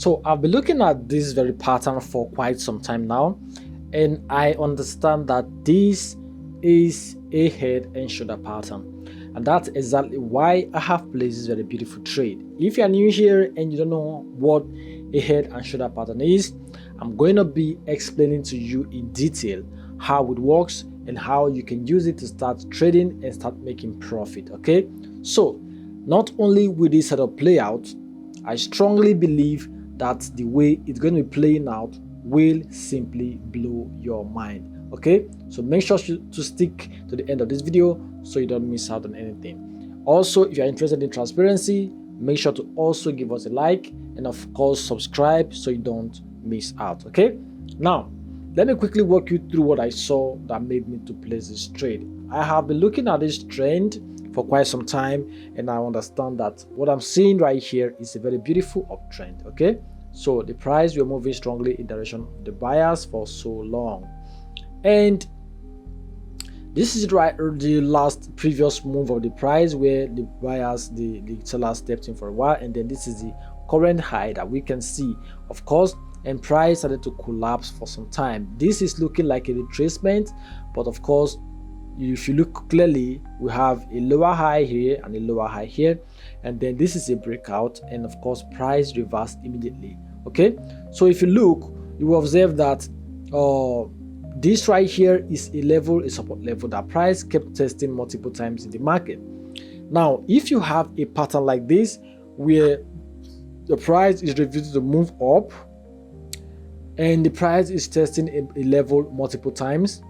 So I've been looking at this very pattern for quite some time now, and I understand that this is a head and shoulder pattern. And that's exactly why I have placed this very beautiful trade. If you are new here and you don't know what a head and shoulder pattern is, I'm going to be explaining to you in detail how it works and how you can use it to start trading and start making profit. Okay, so not only will this setup play out, I strongly believe that the way it's going to be playing out will simply blow your mind. Okay, so make sure to stick to the end of this video so you don't miss out on anything. Also, if you're interested in transparency, make sure to also give us a like and of course subscribe so you don't miss out. Okay, now let me quickly walk you through what I saw that made me to place this trade. I have been looking at this trend for quite some time, and I understand that what I'm seeing right here is a very beautiful uptrend. Okay, so the price we're moving strongly in direction of the buyers for so long, and this is right the last previous move of the price where the buyers, the sellers stepped in for a while, and then this is the current high that we can see, of course, and price started to collapse for some time. This is looking like a retracement, but of course, if you look clearly, we have a lower high here and a lower high here, and then this is a breakout, and of course price reversed immediately. Okay, so if you look, you will observe that this right here is a support level that price kept testing multiple times in the market. Now if you have a pattern like this where the price is refusing to move up and the price is testing a level multiple times,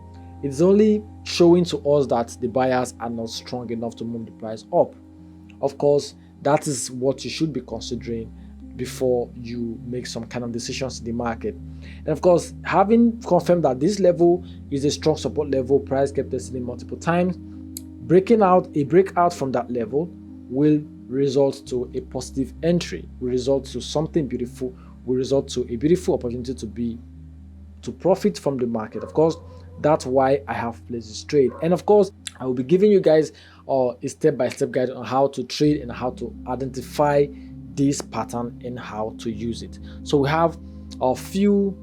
it's only showing to us that the buyers are not strong enough to move the price up. Of course, that is what you should be considering before you make some kind of decisions in the market. And of course, having confirmed that this level is a strong support level, price kept testing it multiple times, a breakout from that level will result to a positive entry, will result to something beautiful, will result to a beautiful opportunity to profit from the market. Of course, that's why I have placed this trade, and of course I will be giving you guys a step-by-step guide on how to trade and how to identify this pattern and how to use it. So we have a few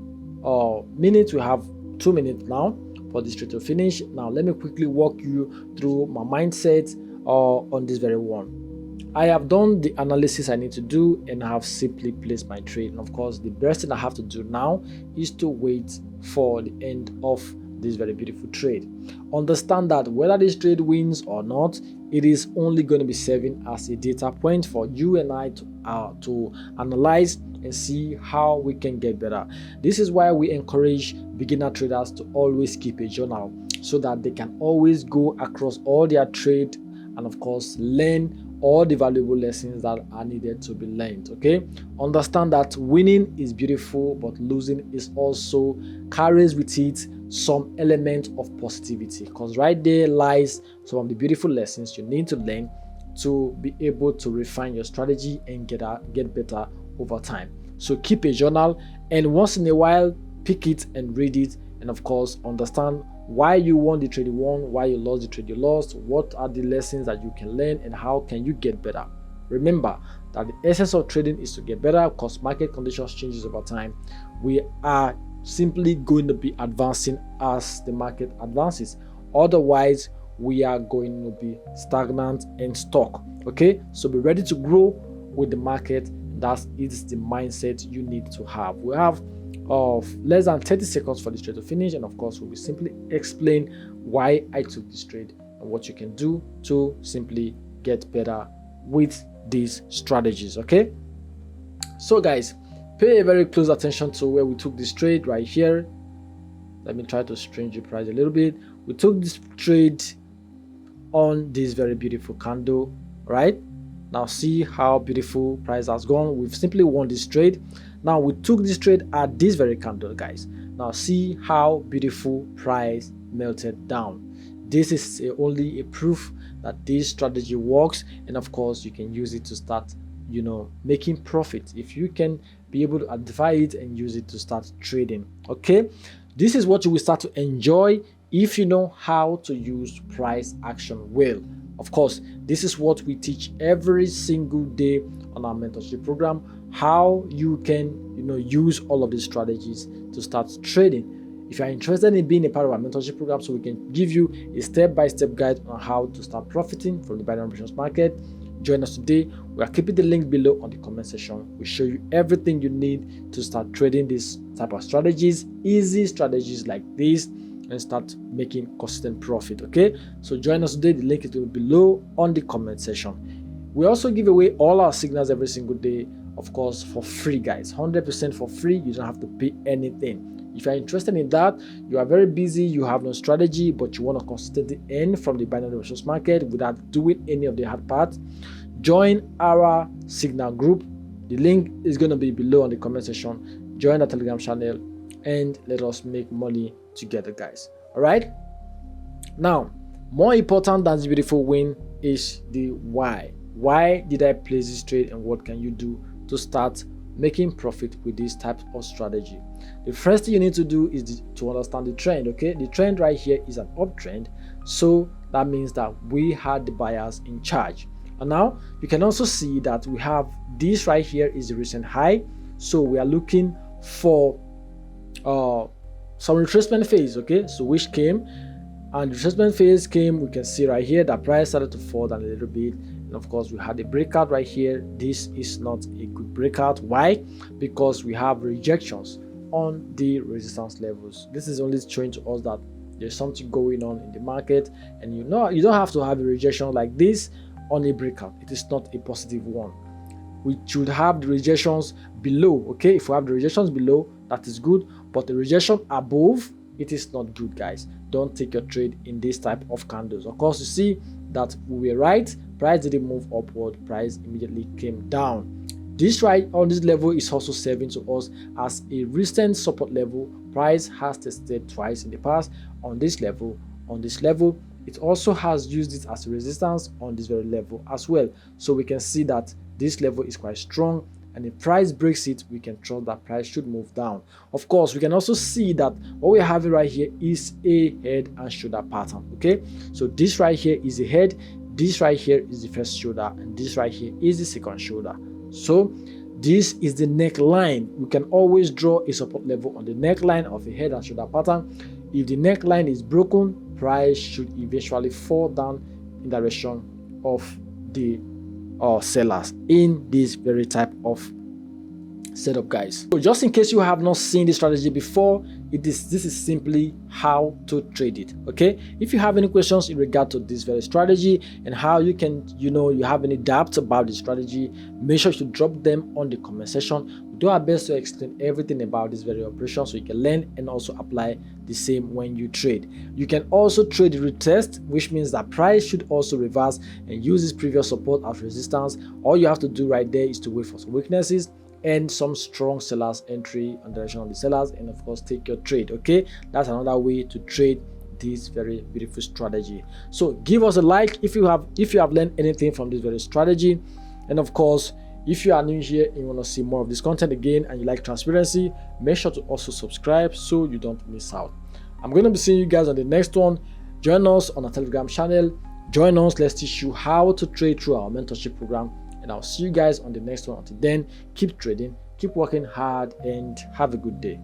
minutes, we have 2 minutes now for this trade to finish. Now let me quickly walk you through my mindset on this very one. I have done the analysis I need to do and I have simply placed my trade, and of course the best thing I have to do now is to wait for the end of this very beautiful trade. Understand that whether this trade wins or not, it is only going to be serving as a data point for you and I to analyze and see how we can get better. This is why we encourage beginner traders to always keep a journal so that they can always go across all their trade and of course learn all the valuable lessons that are needed to be learned. Okay, understand that winning is beautiful, but losing is also carries with it some element of positivity, because right there lies some of the beautiful lessons you need to learn to be able to refine your strategy and get better over time. So keep a journal, and once in a while pick it and read it, and of course understand why you won the trade you won, why you lost the trade you lost, what are the lessons that you can learn, and how can you get better. Remember that the essence of trading is to get better, because market conditions changes over time. We are simply going to be advancing as the market advances, otherwise we are going to be stagnant and stuck. Okay, so be ready to grow with the market. That is the mindset you need to have. We have less than 30 seconds for this trade to finish, and of course we will simply explain why I took this trade and what you can do to simply get better with these strategies. Okay, so guys, pay a very close attention to where we took this trade right here. Let me try to stretch the price a little bit. We took this trade on this very beautiful candle. Right now, see how beautiful price has gone. We've simply won this trade. Now we took this trade at this very candle, guys. Now see how beautiful price melted down. This is only a proof that this strategy works, and of course you can use it to start making profit if you can be able to identify it and use it to start trading. Okay, this is what you will start to enjoy if you know how to use price action well. Of course, this is what we teach every single day on our mentorship program. how you can use all of these strategies to start trading. If you are interested in being a part of our mentorship program, so we can give you a step-by-step guide on how to start profiting from the binary options market, join us today. We are keeping the link below on the comment section. We show you everything you need to start trading this type of strategies, easy strategies like this, and start making consistent profit. Okay, so join us today. The link is below on the comment section. We also give away all our signals every single day, of course, for free, guys. 100% for free. You don't have to pay anything. If you're interested in that, you are very busy, you have no strategy, but you want to consistently earn from the binary options market without doing any of the hard parts, join our signal group. The link is going to be below on the comment section. Join the Telegram channel and let us make money together, guys. All right. Now, more important than this beautiful win is the why. Why did I place this trade, and what can you do to start making profit with this type of strategy? The first thing you need to do is to understand the trend. Okay, the trend right here is an uptrend, so that means that we had the buyers in charge. And now you can also see that we have this right here is the recent high, so we are looking for some retracement phase. Okay, so which came, and the retracement phase came. We can see right here that price started to fall down a little bit, and of course we had a breakout right here. This is not a good breakout. Why? Because we have rejections on the resistance levels. This is only showing to us that there's something going on in the market, and you don't have to have a rejection like this on a breakout. It is not a positive one. We should have the rejections below. Okay, if we have the rejections below, that is good, but the rejection above, it is not good, guys. Don't take your trade in this type of candles. Of course, you see that we were right. Price didn't move upward, price immediately came down. This right on this level is also serving to us as a recent support level. Price has tested twice in the past on this level, it also has used it as a resistance on this very level as well. So we can see that this level is quite strong, and if price breaks it, we can trust that price should move down. Of course, we can also see that what we're having right here is a head and shoulder pattern. Okay, so this right here is a head, this right here is the first shoulder, and this right here is the second shoulder. So this is the neckline. We can always draw a support level on the neckline of a head and shoulder pattern. If the neckline is broken, price should eventually fall down in the direction of the sellers in this very type of setup, guys. So just in case you have not seen this strategy before, this is simply how to trade it. Okay, if you have any questions in regard to this very strategy and how you can you have any doubts about the strategy, make sure to drop them on the comment section. We do our best to explain everything about this very operation so you can learn and also apply the same when you trade. You can also trade retest, which means that price should also reverse and use this previous support as resistance. All you have to do right there is to wait for some weaknesses and some strong sellers entry on the direction of the sellers, and of course take your trade. Okay, that's another way to trade this very beautiful strategy. So give us a like if you have learned anything from this very strategy, and of course if you are new here and you want to see more of this content again and you like transparency, make sure to also subscribe so you don't miss out. I'm going to be seeing you guys on the next one. Join us on our Telegram channel. Join us, let's teach you how to trade through our mentorship program, and I'll see you guys on the next one. Until then, keep trading, keep working hard, and have a good day.